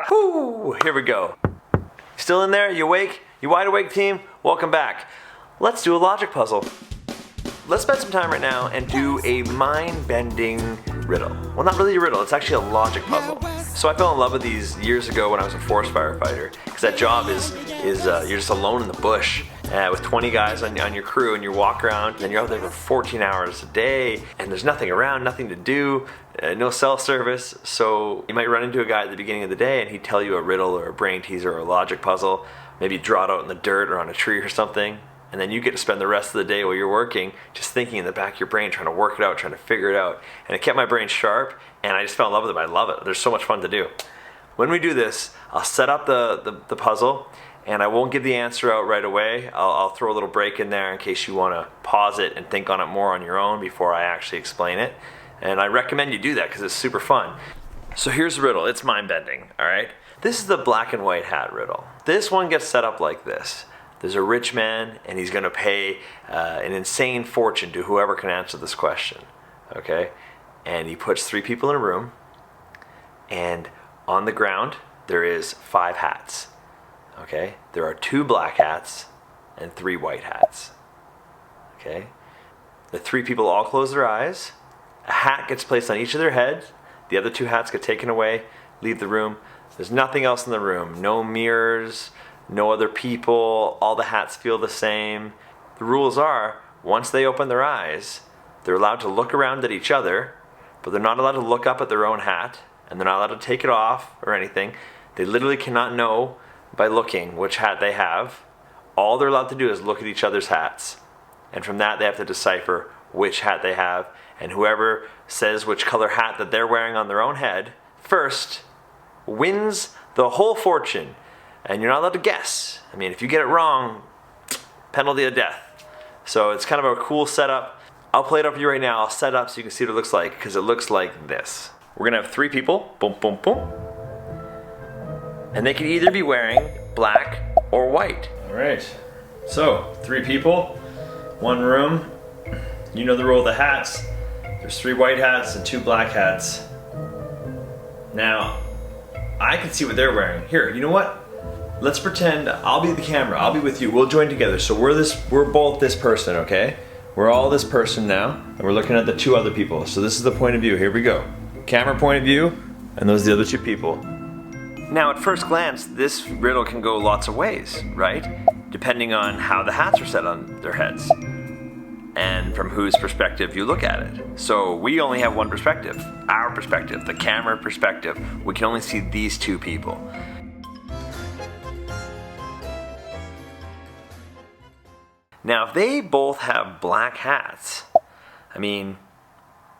Whoo, here we go. Still in there? You awake? You wide awake, team? Welcome back. Let's do a logic puzzle. Let's spend some time right now and do a mind-bending riddle. Well, not really a riddle, it's actually a logic puzzle. So I fell in love with these years ago when I was a forest firefighter, because that job is you're just alone in the bush with 20 guys on your crew, and you walk around and you're out there for 14 hours a day, and there's nothing around, nothing to do, no cell service. So you might run into a guy at the beginning of the day and he'd tell you a riddle or a brain teaser or a logic puzzle, maybe draw it out in the dirt or on a tree or something. And then you get to spend the rest of the day while you're working just thinking in the back of your brain, trying to work it out, trying to figure it out. And it kept my brain sharp, and I just fell in love with it. I love it. There's so much fun to do. When we do this, I'll set up the puzzle, and I won't give the answer out right away. I'll throw a little break in there in case you want to pause it and think on it more on your own before I actually explain it. And I recommend you do that because it's super fun. So here's the riddle. It's mind-bending, all right? This is the black and white hat riddle. This one gets set up like this. There's a rich man, and he's going to pay an insane fortune to whoever can answer this question, okay? And he puts 3 people in a room, and on the ground there is 5 hats, okay? There are 2 black hats and 3 white hats, okay? The 3 people all close their eyes. A hat gets placed on each of their heads. The other 2 hats get taken away, leave the room. There's nothing else in the room, no mirrors, no other people, all the hats feel the same. The rules are, once they open their eyes, they're allowed to look around at each other, but they're not allowed to look up at their own hat, and they're not allowed to take it off or anything. They literally cannot know by looking which hat they have. All they're allowed to do is look at each other's hats, and from that they have to decipher which hat they have, and whoever says which color hat that they're wearing on their own head first wins the whole fortune. And you're not allowed to guess. I mean, if you get it wrong, penalty of death. So it's kind of a cool setup. I'll play it up for you right now. I'll set it up so you can see what it looks like, because it looks like this. We're gonna have 3 people, boom, boom, boom. And they can either be wearing black or white. All right, so 3 people, 1 room. You know the rule of the hats. There's 3 white hats and 2 black hats. Now, I can see what they're wearing. Here, you know what? Let's pretend I'll be the camera. I'll be with you. We'll join together. So we're both this person, okay? We're all this person now, and we're looking at the 2 other people. So this is the point of view. Here we go. Camera point of view, and those are the other 2 people. Now, at first glance, this riddle can go lots of ways, right? Depending on how the hats are set on their heads, and from whose perspective you look at it. So we only have one perspective, our perspective, the camera perspective. We can only see these 2 people. Now, if they both have black hats, I mean,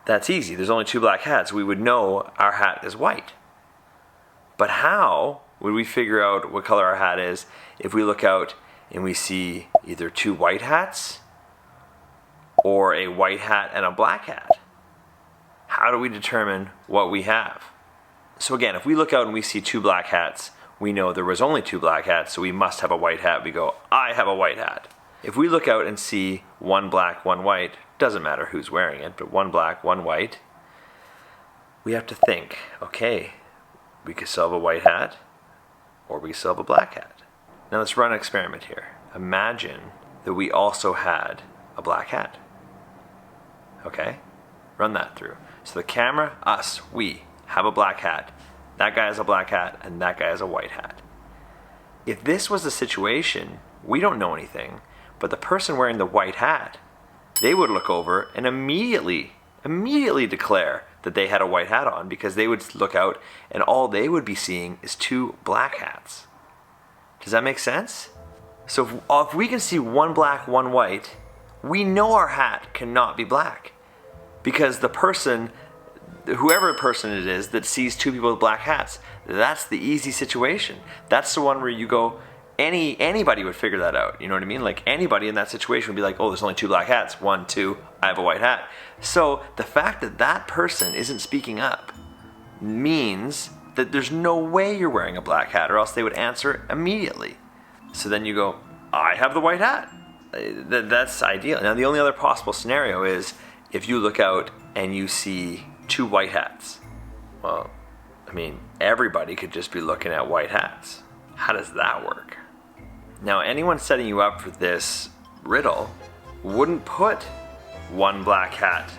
that's easy. There's only 2 black hats. We would know our hat is white. But how would we figure out what color our hat is if we look out and we see either 2 white hats or a white hat and a black hat? How do we determine what we have? So again, if we look out and we see 2 black hats, we know there was only 2 black hats, so we must have a white hat. We go, I have a white hat. If we look out and see 1 black, 1 white, doesn't matter who's wearing it, but 1 black, 1 white, we have to think, okay, we could still have a white hat, or we could still have a black hat. Now let's run an experiment here. Imagine that we also had a black hat. Okay? Run that through. So the camera, us, we have a black hat. That guy has a black hat, and that guy has a white hat. If this was the situation, we don't know anything, but the person wearing the white hat, they would look over and immediately declare that they had a white hat on, because they would look out and all they would be seeing is 2 black hats. Does that make sense? So if we can see 1 black, 1 white, we know our hat cannot be black, because the person, whoever person it is that sees 2 people with black hats, that's the easy situation. That's the one where you go, anybody would figure that out. You know what I mean? Like, anybody in that situation would be like, oh, there's only 2 black hats. 1, 2, I have a white hat. So the fact that that person isn't speaking up means that there's no way you're wearing a black hat, or else they would answer immediately. So then you go, I have the white hat. That's ideal. Now, the only other possible scenario is if you look out and you see 2 white hats. Well, I mean, everybody could just be looking at white hats. How does that work? Now, anyone setting you up for this riddle wouldn't put one black hat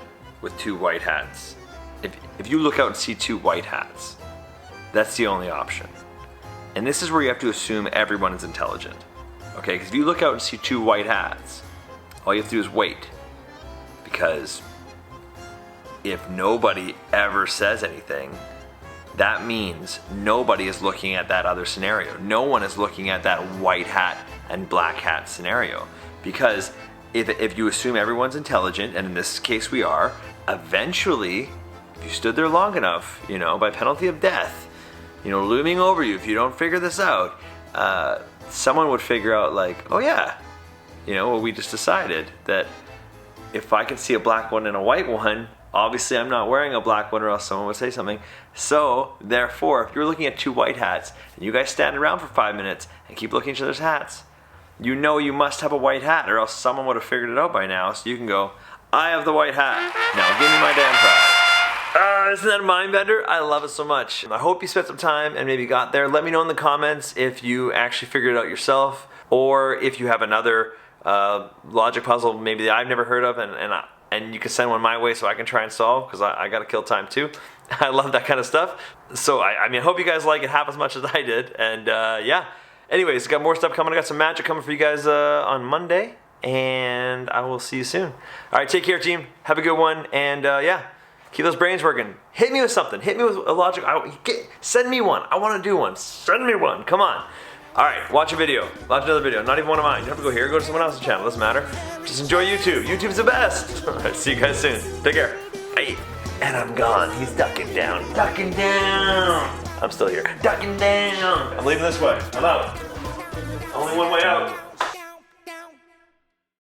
with two white hats. If you look out and see two white hats, that's the only option. And this is where you have to assume everyone is intelligent. Okay, because if you look out and see two white hats, all you have to do is wait. Because if nobody ever says anything, that means nobody is looking at that other scenario. No one is looking at that white hat and black hat scenario. Because if you assume everyone's intelligent, and in this case we are, eventually, if you stood there long enough, by penalty of death, looming over you, if you don't figure this out, someone would figure out like, oh yeah, well, we just decided that if I can see a black one and a white one, obviously I'm not wearing a black one or else someone would say something. So therefore, if you're looking at two white hats and you guys stand around for 5 minutes and keep looking at each other's hats, you must have a white hat or else someone would have figured it out by now. So you can go, I have the white hat. Now give me my damn prize. Isn't that a mind bender? I love it so much. I hope you spent some time and maybe got there. Let me know in the comments if you actually figured it out yourself or if you have another logic puzzle maybe that I've never heard of and you can send one my way so I can try and solve because I gotta kill time too. I love that kind of stuff. So I hope you guys like it half as much as I did. And yeah. Anyways, got more stuff coming. I got some magic coming for you guys on Monday. And I will see you soon. Alright, take care team. Have a good one. And yeah, keep those brains working. Hit me with something. Hit me with a logic. Send me one. I want to do one. Send me one. Come on. Alright, watch a video. Watch another video. Not even one of mine. You don't have to go here. Go to someone else's channel. Doesn't matter. Just enjoy YouTube. YouTube's the best. Alright, see you guys soon. Take care. Bye. And I'm gone. He's ducking down. Ducking down. I'm still here. Ducking down. I'm leaving this way. I'm out. Only one way out.